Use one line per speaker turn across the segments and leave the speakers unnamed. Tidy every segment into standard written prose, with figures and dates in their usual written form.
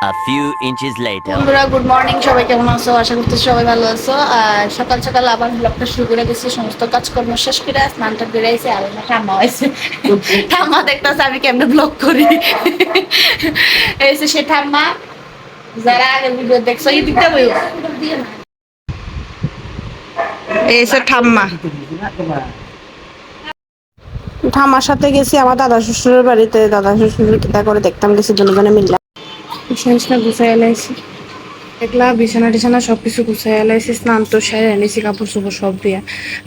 A few inches later.
বন্ধুরা good morning, সবাই কেমন আছো? আশা করতে সবাই ভালো আছো। আর সকাল সকাল আবার ব্লগটা শুরু করে গেছি, সমস্ত কাজকর্ম শেষ করে স্নানটা বেড়াইছে আর আমার ঠাম্মা হয়েছে। ঠাম্মা দেখতেছে আমি কেমনে ব্লগ করি। এসে সে ঠাম্মা, যারা আগে ভিডিও দেখছো এই দিকটা বইও, এসে ঠাম্মা। ঠাম্মার সাথে গেছি আমার দাদা শ্বশুরের বাড়িতে। দাদা শ্বশুরের কিতা করে দেখতাম গেছি দুজনে মিললা। বিছানা গুছাই এলাইছি, দেখলা বিছানা টিছানা সবকিছু গুছাই এলাইছি, স্নান তো সেরে এনেছি, কাপড় চোপড় সব দিয়া।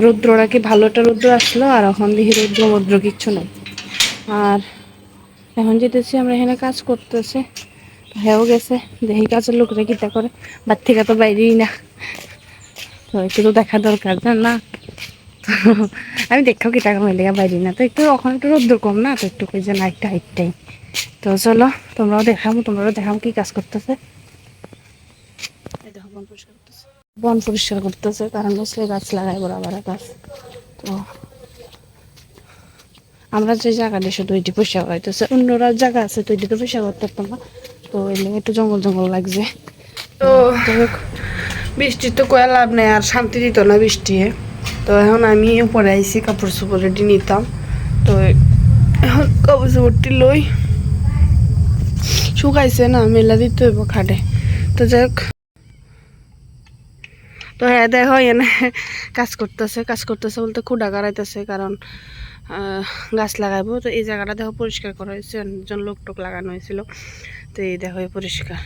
রৌদ্রটা কি ভালো একটা রৌদ্র আসলো, আর এখন দেখি রৌদ্র কিচ্ছু নেই। আর এখন যেতেছি আমরা, এখানে কাজ করতেছে, হয়েও গেছে। দেখি কাজের লোকরা কিতা করে, বাদ থেকে তো বাইরেই না, তো একটু তো দেখা দরকার না। তো আমি দেখাও কিতা কমে লেগে বাইরে না, তো একটু ওখানে একটু রৌদ্র কম না, তো একটু কই যে না একটা হাইটটাই। তো চলো তোমরাও দেখাম কি কাজ করতেছে। বন পরিষ্কার করতেছে, কারণ হচ্ছে গাছ লাগাই বরাবর গাছ। তো আমরা যে জায়গাটা শুধু এটি পরিষ্কার হইতেছে, অন্যরা জায়গা আছে তো এটি তো পরিষ্কার করতে পারতাম না, তো এলে একটু জঙ্গল জঙ্গল লাগছে। তো বৃষ্টি তো কয়া লাভ নেই, আর শান্তি দিত না বৃষ্টি। তো এখন আমি উপরে আইসি কাপড় চোপড় রেডি নিতাম, তো এখন কাপড় চোপড়টি লই, শুকাইছে না মেলা দিতে হইব খাটে। তো যাই হোক, তো হ্যাঁ দেখো এনে কাজ করতেছে বলতে খুঁড়া গাড়াইতেছে, কারণ গাছ লাগাইবো। তো এই জায়গাটা দেখো পরিষ্কার করা হয়েছে, অনেকজন লোক টোক লাগানো হয়েছিল। তো এই দেখো পরিষ্কার,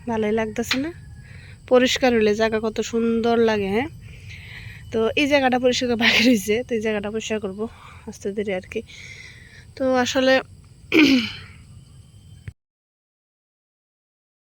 ভালোই লাগতেছে না? পরিষ্কার হইলে জায়গা কত সুন্দর লাগে। হ্যাঁ, তো এই জায়গাটা পরিষ্কার বাকি রয়েছে, তো এই জায়গাটা পরিষ্কার করবো আস্তে ধীরে আর কি। তো আসলে